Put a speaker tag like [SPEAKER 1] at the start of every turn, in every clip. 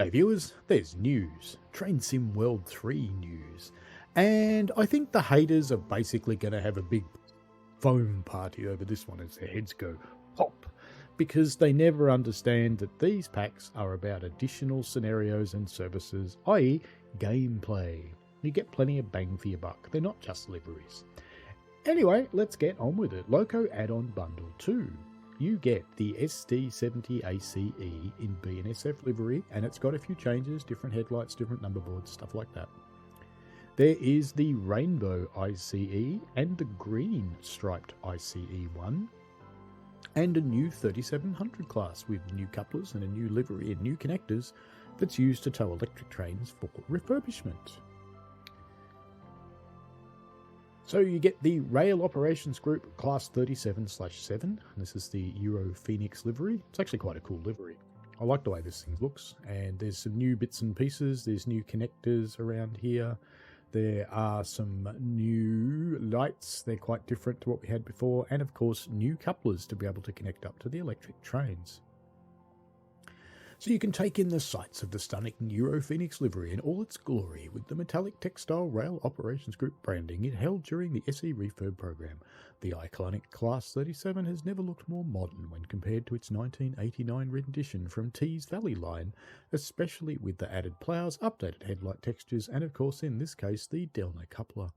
[SPEAKER 1] G'day viewers, there's news, Train Sim World 3 news, and I think the haters are basically going to have a big foam party over this one as their heads go pop, because they never understand that these packs are about additional scenarios and services, i.e. gameplay. You get plenty of bang for your buck, they're not just liveries. Anyway, let's get on with it. Loco add-on bundle 2. You get the SD70ACe in BNSF livery, and it's got a few changes, different headlights, different number boards, stuff like that. There is the Rainbow ICE and the green striped ICE1, and a new 3700 class with new couplers and a new livery and new connectors that's used to tow electric trains for refurbishment. So you get the Rail Operations Group Class 37/7. This is the Euro Phoenix livery. It's actually quite a cool livery. I like the way this thing looks. And there's some new bits and pieces. There's new connectors around here. There are some new lights. They're quite different to what we had before. And of course, new couplers to be able to connect up to the electric trains. So you can take in the sights of the stunning Euro Phoenix livery in all its glory with the metallic textile Rail Operations Group branding it held during the SE refurb program. The iconic Class 37 has never looked more modern when compared to its 1989 rendition from Tees Valley line, especially with the added ploughs, updated headlight textures, and of course in this case the Delner coupler.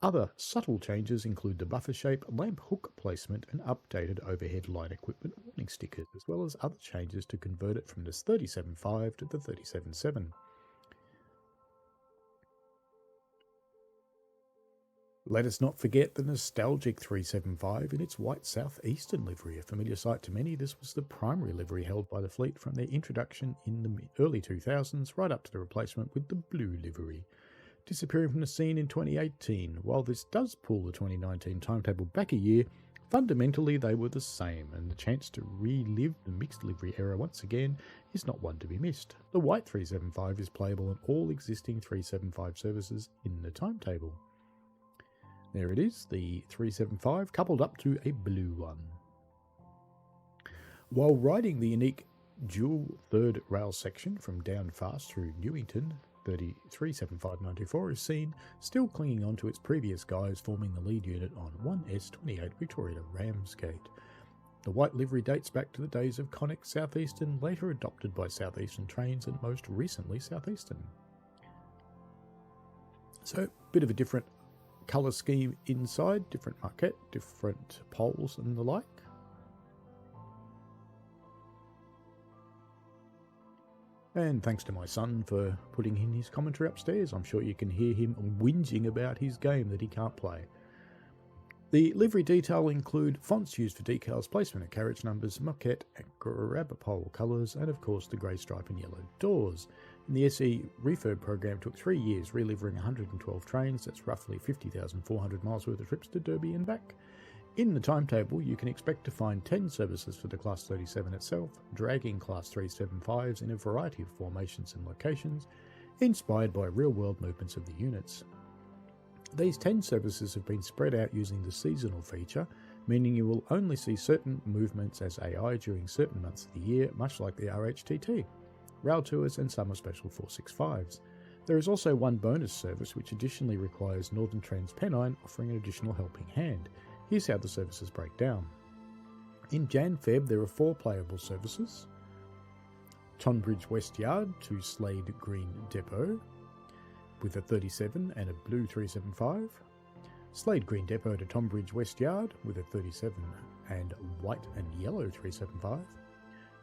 [SPEAKER 1] Other subtle changes include the buffer shape, lamp hook placement, and updated overhead light equipment warning stickers, as well as other changes to convert it from the 37.5 to the 37.7. Let us not forget the nostalgic 375 in its white southeastern livery. A familiar sight to many, this was the primary livery held by the fleet from their introduction in the early 2000s right up to the replacement with the blue livery. Disappearing from the scene in 2018. While this does pull the 2019 timetable back a year, fundamentally they were the same, and the chance to relive the mixed livery era once again is not one to be missed. The white 375 is playable on all existing 375 services in the timetable. There it is, the 375 coupled up to a blue one. While riding the unique dual third rail section from Downfast through Newington, 37594 is seen, still clinging on to its previous guise, forming the lead unit on 1S28 Victoria to Ramsgate. The white livery dates back to the days of Connex Southeastern, later adopted by Southeastern Trains and most recently Southeastern. So, bit of a different colour scheme inside, different marquette, different poles and the like. And thanks to my son for putting in his commentary upstairs. I'm sure you can hear him whinging about his game that he can't play. The livery detail include fonts used for decals, placement of carriage numbers, moquette and grabber pole colours, and of course the grey stripe and yellow doors. And the SE refurb program took 3 years, relivering 112 trains. That's roughly 50,400 miles worth of trips to Derby and back. In the timetable, you can expect to find 10 services for the Class 37 itself, dragging Class 375s in a variety of formations and locations, inspired by real-world movements of the units. These 10 services have been spread out using the seasonal feature, meaning you will only see certain movements as AI during certain months of the year, much like the RHTT, Rail Tours and Summer Special 465s. There is also one bonus service which additionally requires Northern Trans Pennine, offering an additional helping hand. Here's how the services break down. In Jan-Feb there are 4 playable services. Tonbridge West Yard to Slade Green Depot with a 37 and a blue 375. Slade Green Depot to Tonbridge West Yard with a 37 and white and yellow 375.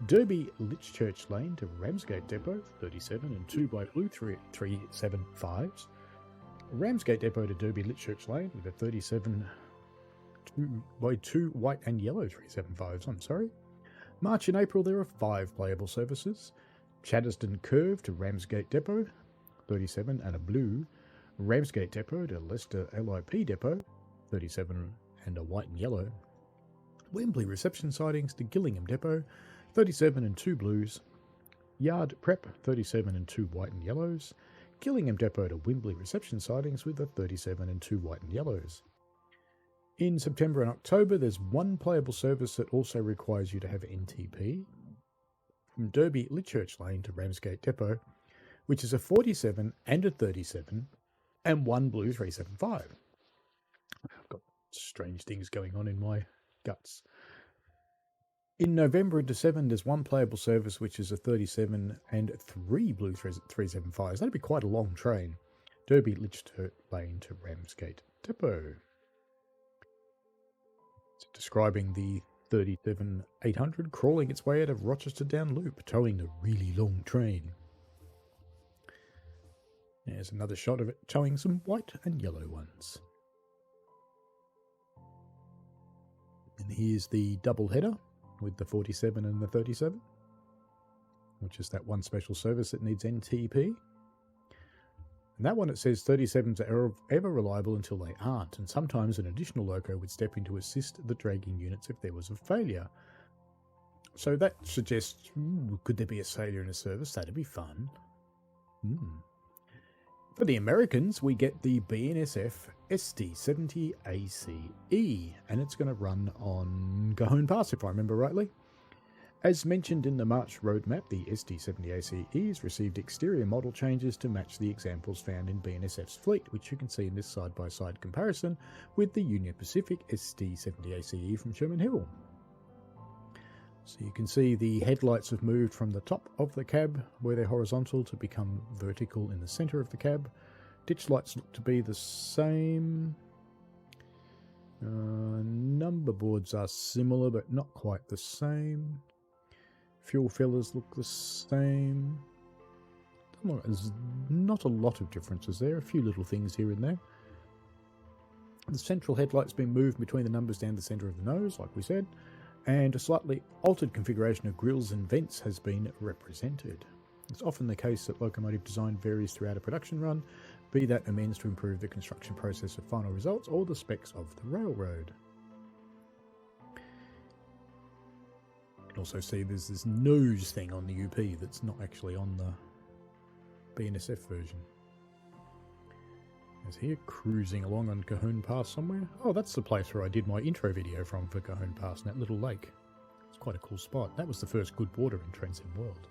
[SPEAKER 1] Derby Litchchurch Lane to Ramsgate Depot, 37 and 2 by blue 375s. Ramsgate Depot to Derby Litchchurch Lane with a 37 by 2 white and yellow 375s, March and April there are 5 playable services. Chaddesden Curve to Ramsgate Depot, 37 and a blue. Ramsgate Depot to Leicester LIP Depot, 37 and a white and yellow. Wembley Reception Sidings to Gillingham Depot, 37 and 2 blues. Yard Prep, 37 and 2 white and yellows. Gillingham Depot to Wembley Reception Sidings with a 37 and 2 white and yellows. In September and October, there's one playable service that also requires you to have NTP. from Derby Litchurch Lane to Ramsgate Depot, which is a 47 and a 37 and one blue 375. I've got strange things going on in my guts. In November and December, there's one playable service, which is a 37 and 3 blue 375s. That'd be quite a long train. Derby Litchurch Lane to Ramsgate Depot. It's describing the 37-800 crawling its way out of Rochester Down Loop, towing a really long train. There's another shot of it towing some white and yellow ones. And here's the double header with the 47 and the 37, which is that one special service that needs NTP. And that one, it says 37s are ever reliable until they aren't, and sometimes an additional loco would step in to assist the dragging units if there was a failure. So that suggests, could there be a failure in a service? That'd be fun. For the Americans, we get the BNSF SD70ACe, and it's going to run on Cajon Pass, if I remember rightly. As mentioned in the March roadmap, the SD70ACe's received exterior model changes to match the examples found in BNSF's fleet, which you can see in this side-by-side comparison with the Union Pacific SD70ACe from Sherman Hill. So you can see the headlights have moved from the top of the cab, where they're horizontal, to become vertical in the centre of the cab. Ditch lights look to be the same. Number boards are similar, but not quite the same. Fuel fillers look the same. There's not a lot of differences there, a few little things here and there. The central headlight's been moved between the numbers down the centre of the nose, like we said, and a slightly altered configuration of grills and vents has been represented. It's often the case that locomotive design varies throughout a production run, be that amends to improve the construction process of final results or the specs of the railroad. You can also see there's this nose thing on the UP that's not actually on the BNSF version. Is here cruising along on Cajon Pass somewhere? Oh, that's the place where I did my intro video from for Cajon Pass, in that little lake. It's quite a cool spot. That was the first good border in Transcend World.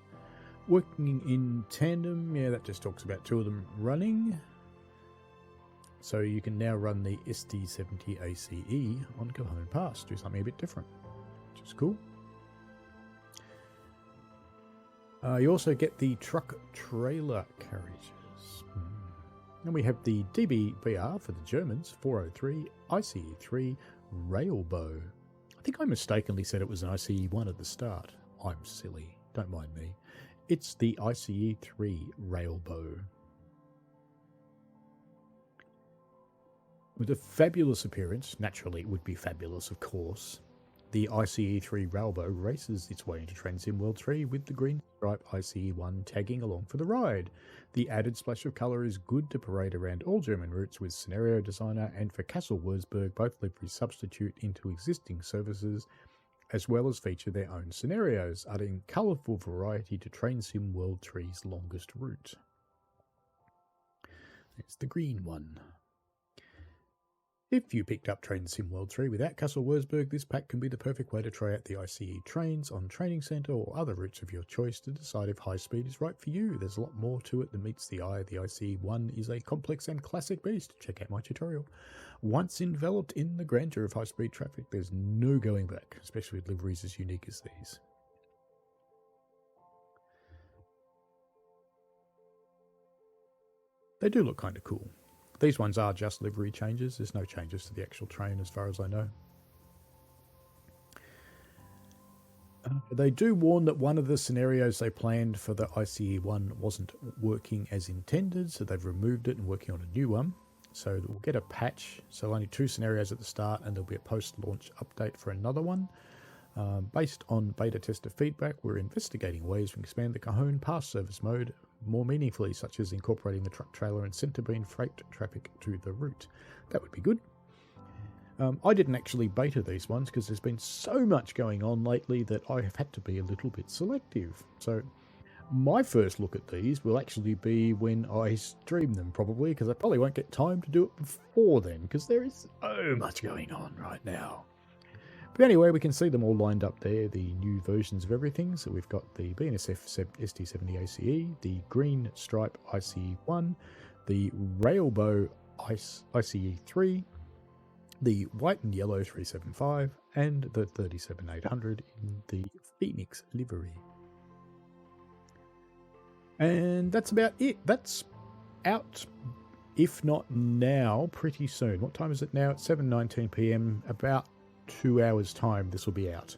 [SPEAKER 1] Working in tandem, yeah, that just talks about two of them running. So you can now run the SD70ACe on Cajon Pass, do something a bit different, which is cool. You also get the truck trailer carriages. And we have the DBVR for the Germans, 403, ICE3, Railbow. I think I mistakenly said it was an ICE1 at the start. I'm silly, don't mind me. It's the ICE3 Railbow. With a fabulous appearance, naturally it would be fabulous of course, the ICE3 Railbow races its way into Transcend World 3 with the green stripe ICE1 tagging along for the ride. The added splash of colour is good to parade around all German routes with Scenario Designer and for Kassel-Wurzburg both liveries substitute into existing services as well as feature their own scenarios, adding colourful variety to Transcend World 3's longest route. It's the green one. If you picked up Transcend World 3 without Kassel-Wurzburg, this pack can be the perfect way to try out the ICE trains on Training Centre or other routes of your choice to decide if high speed is right for you. There's a lot more to it than meets the eye. The ICE1 is a complex and classic beast. Check out my tutorial. Once enveloped in the grandeur of high speed traffic, there's no going back, especially with liveries as unique as these. They do look kind of cool. These ones are just livery changes. There's no changes to the actual train as far as I know. They do warn that one of the scenarios they planned for the ICE1 wasn't working as intended, so they've removed it and working on a new one. So we'll get a patch, so only 2 scenarios at the start, and there'll be a post-launch update for another one. Based on beta tester feedback, we're investigating ways to expand the Cajon Pass service mode more meaningfully, such as incorporating the truck trailer and centre beam freight traffic to the route. That would be good. I didn't actually beta these ones because there's been so much going on lately that I have had to be a little bit selective. So my first look at these will actually be when I stream them, probably, because I probably won't get time to do it before then, because there is so much going on right now. But anyway, we can see them all lined up there, the new versions of everything. So we've got the BNSF SD70ACe, the green stripe ICE1, the Railbow ICE3, the white and yellow 375, and the 37800 in the Phoenix livery. And that's about it. That's out, if not now, pretty soon. What time is it now? It's 7:19 p.m. About 2 hours time this will be out.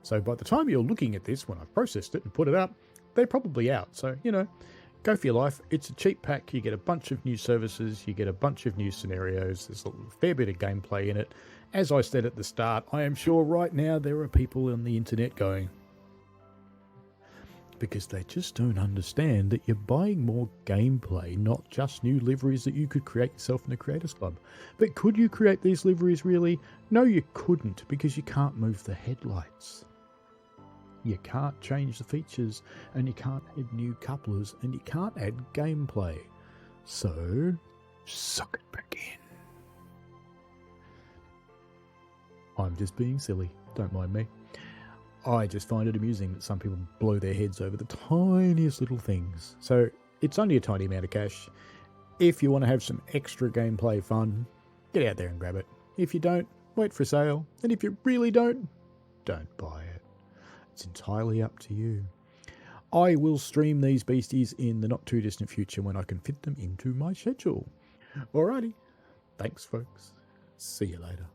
[SPEAKER 1] So by the time you're looking at this, when I've processed it and put it up, they're probably out. So, you know, go for your life. It's a cheap pack. You get a bunch of new services. You get a bunch of new scenarios. There's a fair bit of gameplay in it. As I said at the start, I am sure right now there are people on the internet going, because they just don't understand that you're buying more gameplay, not just new liveries that you could create yourself in the Creators Club. But could you create these liveries really? No, you couldn't, because you can't move the headlights. You can't change the features, and you can't add new couplers, and you can't add gameplay. So, suck it back in. I'm just being silly, don't mind me. I just find it amusing that some people blow their heads over the tiniest little things. So it's only a tiny amount of cash. If you want to have some extra gameplay fun, get out there and grab it. If you don't, wait for a sale. And if you really don't buy it. It's entirely up to you. I will stream these beasties in the not too distant future when I can fit them into my schedule. Alrighty. Thanks, folks. See you later.